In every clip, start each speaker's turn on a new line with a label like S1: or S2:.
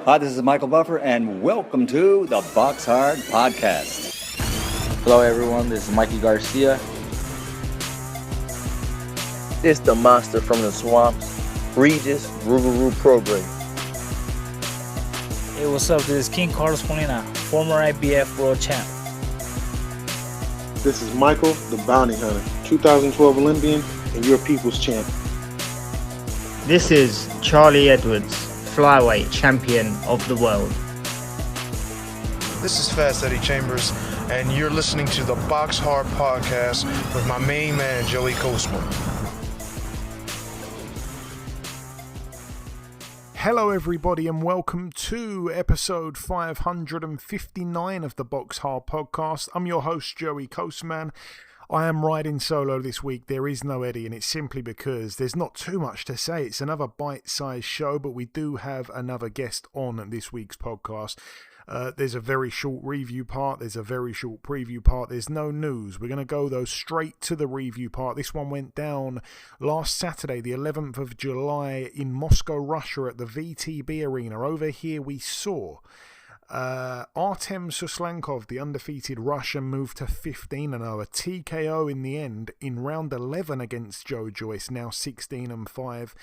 S1: Hi, this is Michael Buffer, and welcome to the BoxHard Podcast.
S2: Hello, everyone. This is Mikey Garcia.
S3: This the monster from the swamps, Regis Rougarou Program.
S4: Hey, what's up? This is King Carlos Molina, former IBF world champ.
S5: This is Michael, the Bounty Hunter, 2012 Olympian and your people's champ.
S6: This is Charlie Edwards, flyweight champion of the world.
S7: This is Fast Eddie Chambers, and you're listening to the BoxHard Podcast with my main man, Joey Coastman.
S8: Hello everybody and welcome to episode 559 of the BoxHard Podcast. I'm your host Joey Coastman. I am riding solo this week. There is no Eddie, and it's simply because there's not too much to say. It's another bite-sized show, but we do have another guest on this week's podcast. There's a very short review part. There's a very short preview part. There's no news. We're going to go, though, straight to the review part. This one went down last Saturday, the 11th of July, in Moscow, Russia, at the VTB Arena. Over here, we saw Artem Suslankov, the undefeated Russian, moved to 15-0. A TKO in the end in round 11 against Joe Joyce, now 16-5.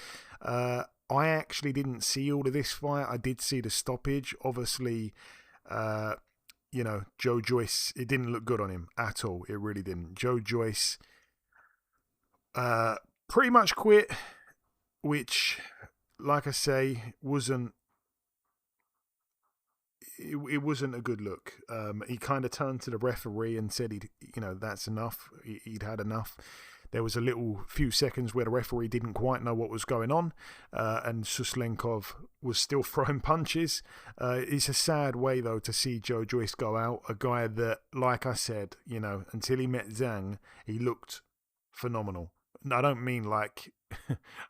S8: I actually didn't see all of this fight. I did see the stoppage. Obviously, Joe Joyce, it didn't look good on him at all. It really didn't. Joe Joyce pretty much quit, which, like I say, wasn't a good look. He kind of turned to the referee and said that's enough. He'd had enough. There was a few seconds where the referee didn't quite know what was going on, and Suslankov was still throwing punches. It's a sad way, though, to see Joe Joyce go out. A guy that, like I said, until he met Zhang, he looked phenomenal. I don't mean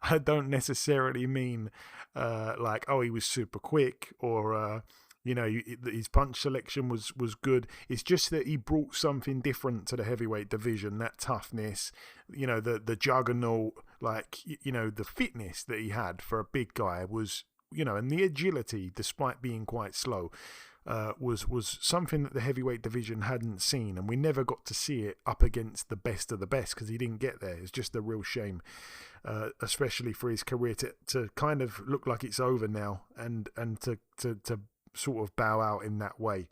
S8: I don't necessarily mean he was super quick or his punch selection was good. It's just that he brought something different to the heavyweight division. That toughness, the juggernaut, the fitness that he had for a big guy was, and the agility, despite being quite slow, was something that the heavyweight division hadn't seen, and we never got to see it up against the best of the best because he didn't get there. It's just a real shame, especially for his career to kind of look like it's over now, and to sort of bow out in that way.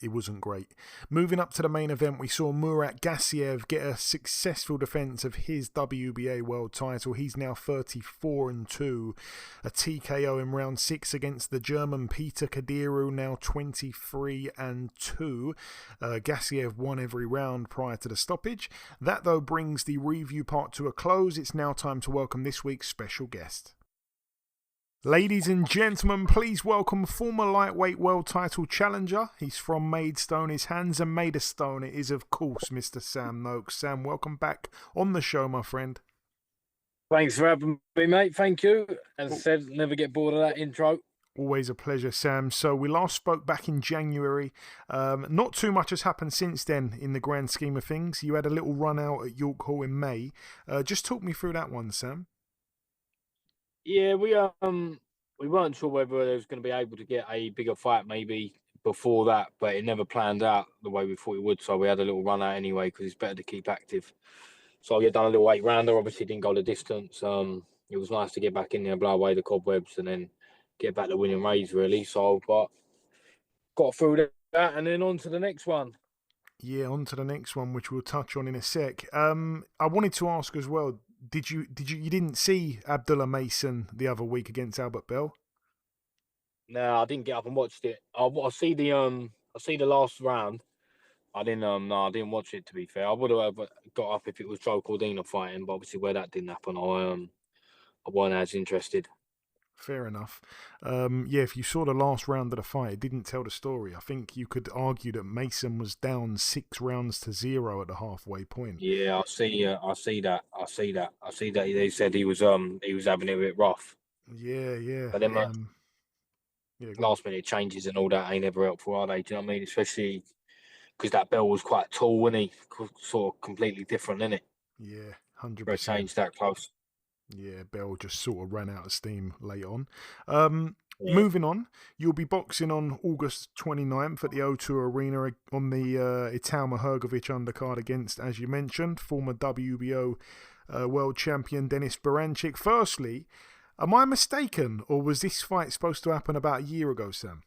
S8: It wasn't great. Moving up to the main event, we saw Murat Gassiev get a successful defense of his WBA world title. He's now 34-2. A TKO in round 6 against the German Peter Kadiru, now 23-2. Gassiev won every round prior to the stoppage. That, though, brings the review part to a close. It's now time to welcome this week's special guest. Ladies and gentlemen, please welcome former lightweight world title challenger. He's from Maidstone. His hands are made of stone. It is, of course, Mr. Sam Noakes. Sam, welcome back on the show, my friend.
S9: Thanks for having me, mate. Thank you. As I said, never get bored of that intro.
S8: Always a pleasure, Sam. So we last spoke back in January. Not too much has happened since then in the grand scheme of things. You had a little run out at York Hall in May. Just talk me through that one, Sam.
S9: Yeah, we weren't sure whether they was going to be able to get a bigger fight maybe before that, but it never planned out the way we thought it would. So we had a little run out anyway because it's better to keep active. So we had done a little 8-rounder. Obviously, didn't go the distance. It was nice to get back in there, blow away the cobwebs, and then get back to winning ways really. So, but got through that, and then on to the next one.
S8: Yeah, on to the next one, which we'll touch on in a sec. I wanted to ask as well. You didn't see Abdullah Mason the other week against Albert Bell?
S9: No, I didn't get up and watched it. I see the last round. I didn't watch it, to be fair. I would have got up if it was Joe Cordina fighting, but obviously where that didn't happen, I wasn't as interested.
S8: Fair enough. If you saw the last round of the fight, it didn't tell the story. I think you could argue that Mason was down 6-0 at the halfway point.
S9: Yeah, I see that. They said he was having it a bit rough.
S8: Yeah.
S9: But then last minute changes and all that ain't ever helpful, are they? Do you know what I mean? Especially because that Bell was quite tall, wasn't he? Sort of completely different, isn't it?
S8: Yeah, 100%.
S9: They changed that close.
S8: Yeah, Bell just sort of ran out of steam late on. Moving on, you'll be boxing on August 29th at the O2 Arena on the Italma Hrgovic undercard against, as you mentioned, former WBO world champion Denys Berinchyk. Firstly, am I mistaken, or was this fight supposed to happen about a year ago, Sam?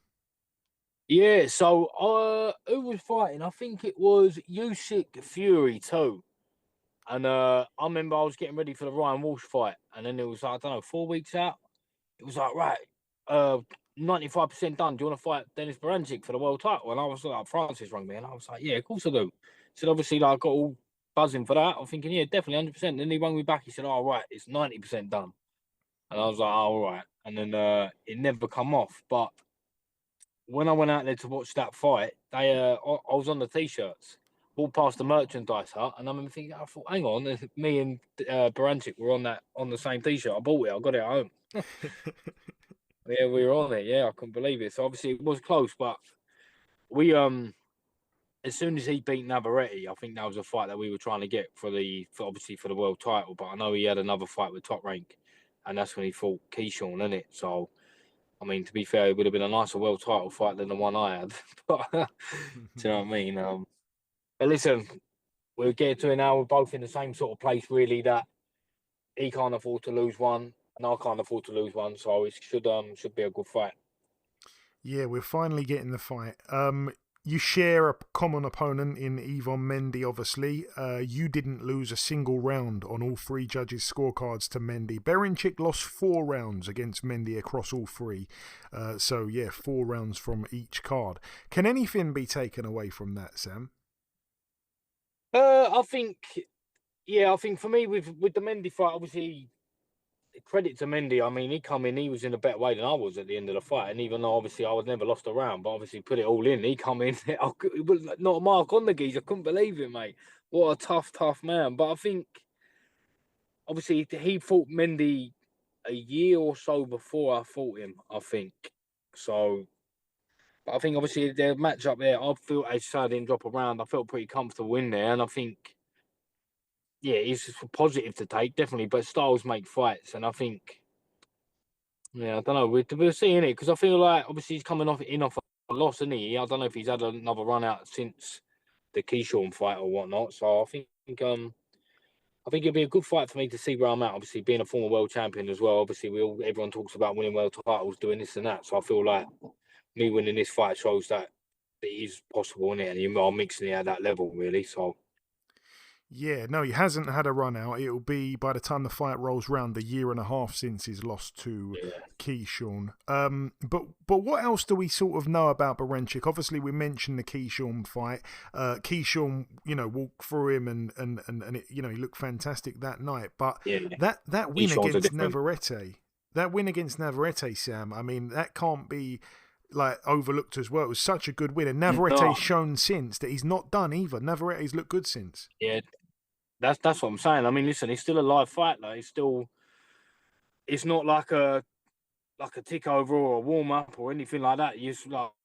S9: Yeah, so who was fighting? I think it was Usyk Fury too. And I remember I was getting ready for the Ryan Walsh fight, and then it was like, I don't know, 4 weeks out. It was like, right, 95% done. Do you want to fight Denys Berinchyk for the world title? And I was like, Francis rang me, and I was like, yeah, of course I do. He said, obviously, like, I got all buzzing for that. I'm thinking, yeah, definitely 100%. Then he rang me back. He said, oh, right, it's 90% done. And I was like, oh, all right. And then it never come off. But when I went out there to watch that fight, I was on the T-shirts. Walked past the merchandise hut, and I remember thinking, I thought, hang on, me and Berinchyk were on the same T-shirt. I bought it. I got it at home. Yeah, we were on it. Yeah, I couldn't believe it. So obviously it was close, but we as soon as he beat Navarrete, I think that was a fight that we were trying to get for the world title. But I know he had another fight with Top Rank, and that's when he fought Keyshawn, isn't it? So I mean, to be fair, it would have been a nicer world title fight than the one I had. But do you know what I mean? But listen, we're getting to it now. We're both in the same sort of place, really, that he can't afford to lose one, and I can't afford to lose one. So it should be a good fight.
S8: Yeah, we're finally getting the fight. You share a common opponent in Yvonne Mendy, obviously. You didn't lose a single round on all three judges' scorecards to Mendy. Berinchyk lost 4 rounds against Mendy across all three. So, yeah, 4 rounds from each card. Can anything be taken away from that, Sam?
S9: I think for me with the Mendy fight, obviously, credit to Mendy. I mean, he was in a better way than I was at the end of the fight. And even though obviously I was never lost a round, but obviously put it all in, he come in. It was not a mark on the geese. I couldn't believe it, mate. What a tough man. But I think obviously he fought Mendy a year or so before I fought him, I think. So, but I think obviously the match up there, I felt I didn't drop a round. I felt pretty comfortable in there, and I think, yeah, it's positive to take, definitely. But styles make fights, and I think, yeah, I don't know. We're seeing it because I feel like obviously he's coming off a loss, isn't he? I don't know if he's had another run out since the Keyshawn fight or whatnot. So I think it'd be a good fight for me to see where I'm at. Obviously, being a former world champion as well. Obviously, everyone talks about winning world titles, doing this and that. So I feel like me winning this fight shows that it is possible, innit? And you are mixing it at that level, really. So.
S8: Yeah, no, he hasn't had a run out. It'll be, by the time the fight rolls round, a year and a half since he's lost to Keyshawn. But what else do we sort of know about Berinchyk? Obviously, we mentioned the Keyshawn fight. Keyshawn, walked through him and it, he looked fantastic that night. But that win against Navarrete, Sam, I mean, that can't be overlooked as well. It was such a good win, and Navarrete's shown since that he's not done either. Navarrete's looked good since.
S9: Yeah, that's what I'm saying. I mean, listen, it's still a live fight. It's not like a tick over or a warm up or anything like that.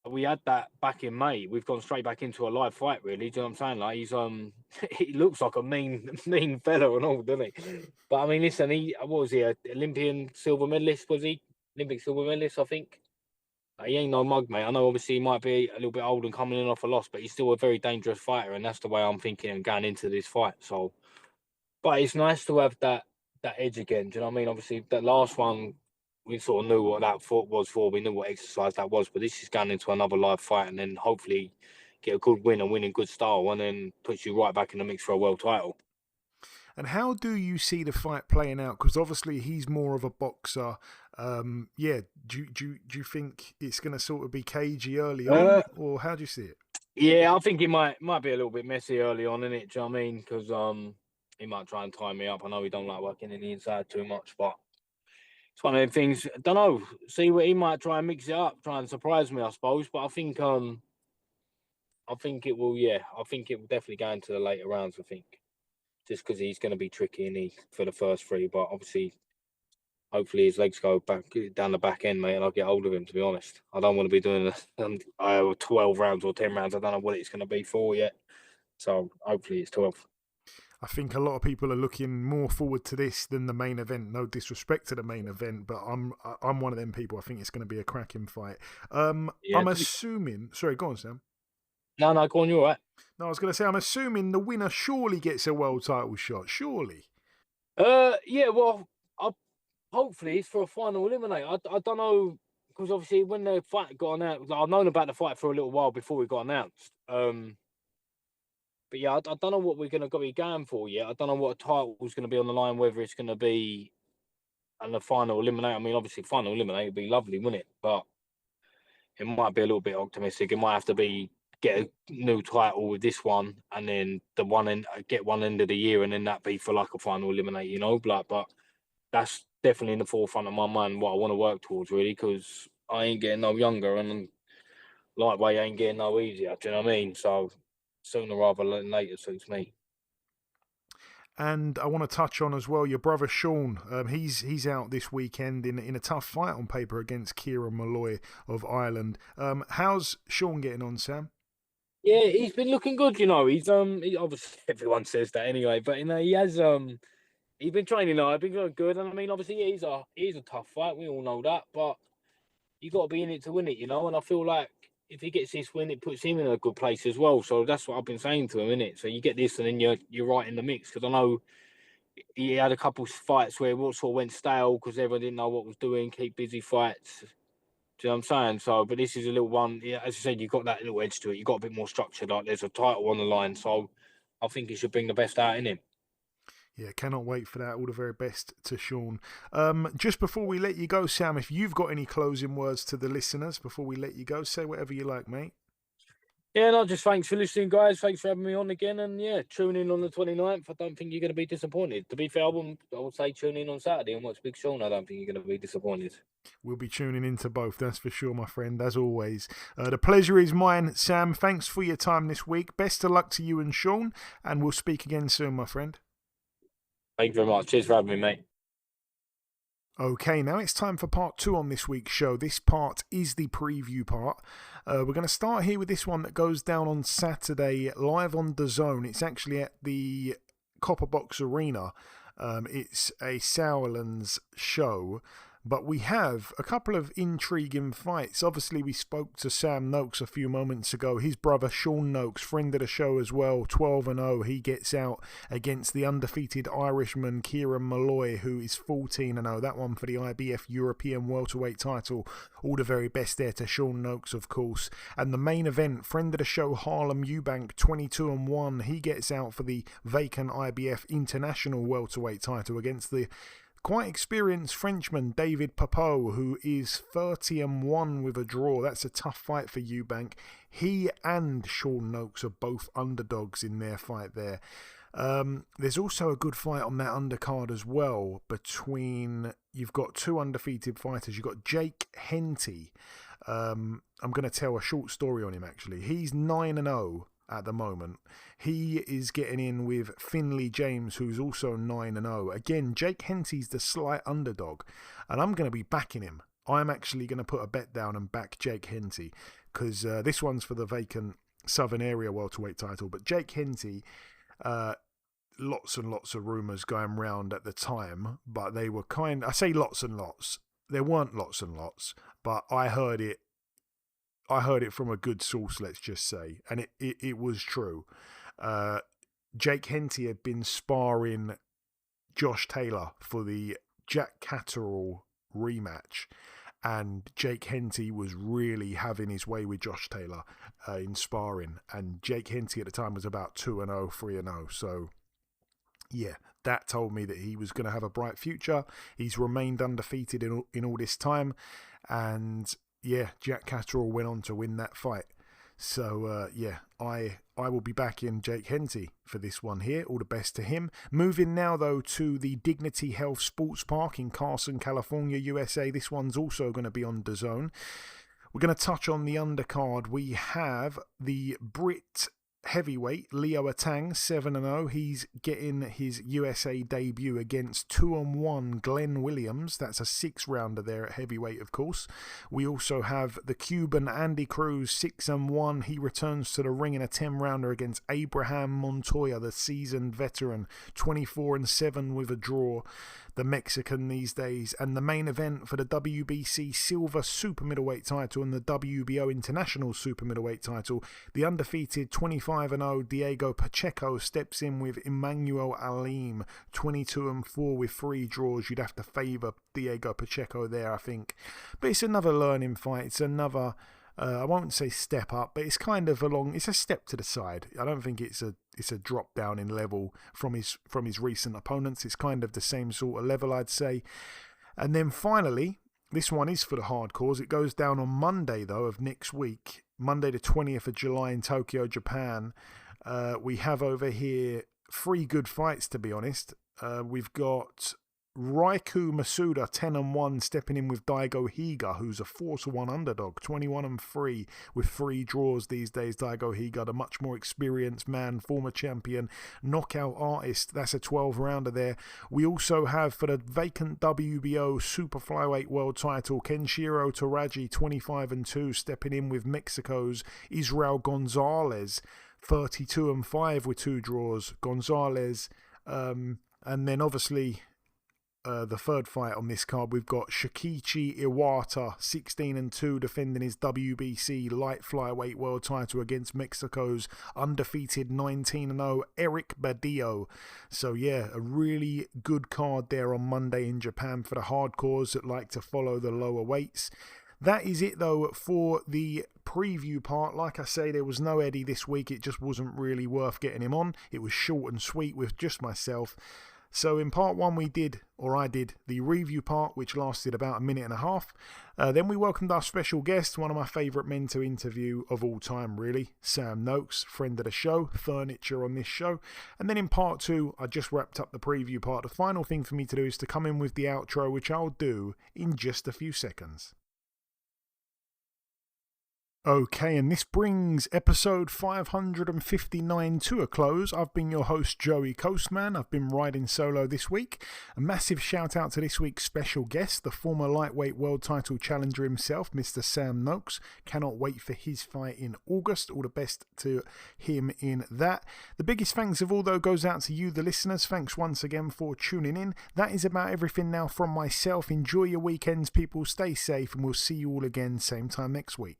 S9: We had that back in May. We've gone straight back into a live fight, really. Do you know what I'm saying? Like he looks like a mean fella and all, doesn't he? But I mean, listen, what was he? An Olympian silver medalist? Was he Olympic silver medalist? I think. He ain't no mug, mate. I know obviously he might be a little bit old and coming in off a loss, but he's still a very dangerous fighter, and that's the way I'm thinking and going into this fight. So, but it's nice to have that edge again. Do you know what I mean? Obviously, that last one, we sort of knew what that foot was for. We knew what exercise that was, but this is going into another live fight, and then hopefully get a good win and win in good style, and then puts you right back in the mix for a world title.
S8: And how do you see the fight playing out? Because obviously he's more of a boxer. Do you think it's going to sort of be cagey early on, or how do you see it?
S9: Yeah, I think it might be a little bit messy early on, innit? Do you know what I mean? Because he might try and tie me up. I know he don't like working in the inside too much, but it's one of them things. I don't know. See what he might try and mix it up, try and surprise me, I suppose. But I think it will. Yeah, I think it will definitely go into the later rounds. I think. Just because he's going to be tricky for the first 3, but obviously, hopefully his legs go back down the back end, mate, and I'll get hold of him. To be honest, I don't want to be doing 12 rounds or 10 rounds. I don't know what it's going to be for yet. So hopefully it's 12.
S8: I think a lot of people are looking more forward to this than the main event. No disrespect to the main event, but I'm one of them people. I think it's going to be a cracking fight. I'm assuming. Sorry, go on, Sam.
S9: No, go on. You're all right.
S8: No, I was going to say, I'm assuming the winner surely gets a world title shot. Surely.
S9: Yeah. Well, hopefully it's for a final eliminator. I don't know, because obviously when the fight got announced, I've known about the fight for a little while before it got announced. But yeah, I don't know what we're going to be going for yet. I don't know what title is going to be on the line, whether it's going to be the final eliminator. I mean, obviously, final eliminator would be lovely, wouldn't it? But it might be a little bit optimistic. It might have to be get a new title with this one, and then get one end of the year, and then that be for like a final eliminator, you know? But that's definitely in the forefront of my mind, what I want to work towards, really, because I ain't getting no younger, and lightweight ain't getting no easier. Do you know what I mean? So sooner rather than later suits me.
S8: And I want to touch on as well your brother Sean. He's out this weekend in a tough fight on paper against Kieran Molloy of Ireland. How's Sean getting on, Sam?
S9: Yeah, he's been looking good. You know, he's obviously everyone says that anyway, but you know he has he's been training hard, been going good, and I mean obviously he's a tough fight. We all know that, but you got to be in it to win it, you know. And I feel like if he gets this win, it puts him in a good place as well. So that's what I've been saying to him, innit? So you get this, and then you're right in the mix. Because I know he had a couple of fights where it sort of went stale because everyone didn't know what was doing. Keep busy fights. Do you know what I'm saying? So, but this is a little one. Yeah, as I said, you got that little edge to it. You got a bit more structure. Like there's a title on the line. So I think he should bring the best out in him.
S8: Yeah, cannot wait for that. All the very best to Sean. Just before we let you go, Sam, if you've got any closing words to the listeners before we let you go, say whatever you like, mate.
S9: Yeah, no, just thanks for listening, guys. Thanks for having me on again. And yeah, tune in on the 29th. I don't think you're going to be disappointed. To be fair, I would say tune in on Saturday and watch Big Sean. I don't think you're going to be disappointed.
S8: We'll be tuning into both, that's for sure, my friend, as always. The pleasure is mine, Sam. Thanks for your time this week. Best of luck to you and Sean, and we'll speak again soon, my friend.
S9: Thank you very much. Cheers for having me, mate.
S8: Okay, now it's time for part 2 on this week's show. This part is the preview part. We're going to start here with this one that goes down on Saturday, live on DAZN. It's actually at the Copper Box Arena. It's a Sauerlands show. But we have a couple of intriguing fights. Obviously, we spoke to Sam Noakes a few moments ago. His brother, Sean Noakes, friend of the show as well, 12-0. He gets out against the undefeated Irishman, Kieran Molloy, who is 14-0. That one for the IBF European welterweight title. All the very best there to Sean Noakes, of course. And the main event, friend of the show, Harlem Eubank, 22-1. He gets out for the vacant IBF International welterweight title against the quite experienced Frenchman David Papeau, who is 30-1 with a draw. That's a tough fight for Eubank. He and Sean Noakes are both underdogs in their fight there. There's also a good fight on that undercard as well between, you've got two undefeated fighters. You've got Jake Henty. I'm going to tell a short story on him actually. He's 9-0 at the moment. He is getting in with Finley James, who's also 9-0. Again, Jake Henty's the slight underdog, and I'm going to be backing him. I'm actually going to put a bet down and back Jake Henty, because this one's for the vacant Southern Area welterweight title. But Jake Henty, lots and lots of rumours going round at the time, but they were I say lots and lots. There weren't lots and lots, but I heard it from a good source, let's just say, and it was true. Jake Henty had been sparring Josh Taylor for the Jack Catterall rematch, and Jake Henty was really having his way with Josh Taylor in sparring, and Jake Henty at the time was about 2-0, 3-0, so yeah, that told me that he was going to have a bright future. He's remained undefeated in all this time, and yeah, Jack Catterall went on to win that fight. So, yeah, I will be backing Jake Henty for this one here. All the best to him. Moving now, though, to the Dignity Health Sports Park in Carson, California, USA. This one's also going to be on DAZN. We're going to touch on the undercard. We have the Brit heavyweight, Leo Atang, 7-0. He's getting his USA debut against 2-1 Glenn Williams. That's a 6-rounder there at heavyweight, of course. We also have the Cuban Andy Cruz, 6-1. He returns to the ring in a 10-rounder against Abraham Montoya, the seasoned veteran, 24-7 with a draw. The Mexican these days. And the main event for the WBC Silver Super Middleweight title and the WBO International Super Middleweight title, the undefeated 25-0 Diego Pacheco steps in with Emmanuel Alim, 22-4 with 3 draws. You'd have to favour Diego Pacheco there, I think. But it's another learning fight. It's another, I won't say step up, but it's kind of it's a step to the side. I don't think it's a drop down in level from his recent opponents. It's kind of the same sort of level, I'd say. And then finally, this one is for the hardcores. It goes down on Monday, though, of next week, Monday the 20th of July in Tokyo, Japan. We have over here 3 good fights, to be honest. We've got Raiku Masuda, 10-1, stepping in with Daigo Higa, who's a 4-1 underdog, 21-3 with 3 draws these days. Daigo Higa, the much more experienced man, former champion, knockout artist. That's a 12-rounder there. We also have for the vacant WBO Super Flyweight World title, Kenshiro Taraji, 25-2, stepping in with Mexico's Israel Gonzalez, 32-5 with 2 draws. Gonzalez, and then obviously the third fight on this card, we've got Shikichi Iwata, 16-2, defending his WBC light flyweight world title against Mexico's undefeated 19-0 Eric Badillo. So yeah, a really good card there on Monday in Japan for the hardcores that like to follow the lower weights. That is it, though, for the preview part. Like I say, there was no Eddie this week. It just wasn't really worth getting him on. It was short and sweet with just myself. So in part 1 I did the review part, which lasted about a minute and a half. Then we welcomed our special guest, one of my favourite men to interview of all time, really, Sam Noakes, friend of the show, furniture on this show. And then in part 2, I just wrapped up the preview part. The final thing for me to do is to come in with the outro, which I'll do in just a few seconds. Okay, and this brings episode 559 to a close. I've been your host, Joey Coastman. I've been riding solo this week. A massive shout out to this week's special guest, the former lightweight world title challenger himself, Mr. Sam Noakes. Cannot wait for his fight in August. All the best to him in that. The biggest thanks of all, though, goes out to you, the listeners. Thanks once again for tuning in. That is about everything now from myself. Enjoy your weekends, people. Stay safe, and we'll see you all again same time next week.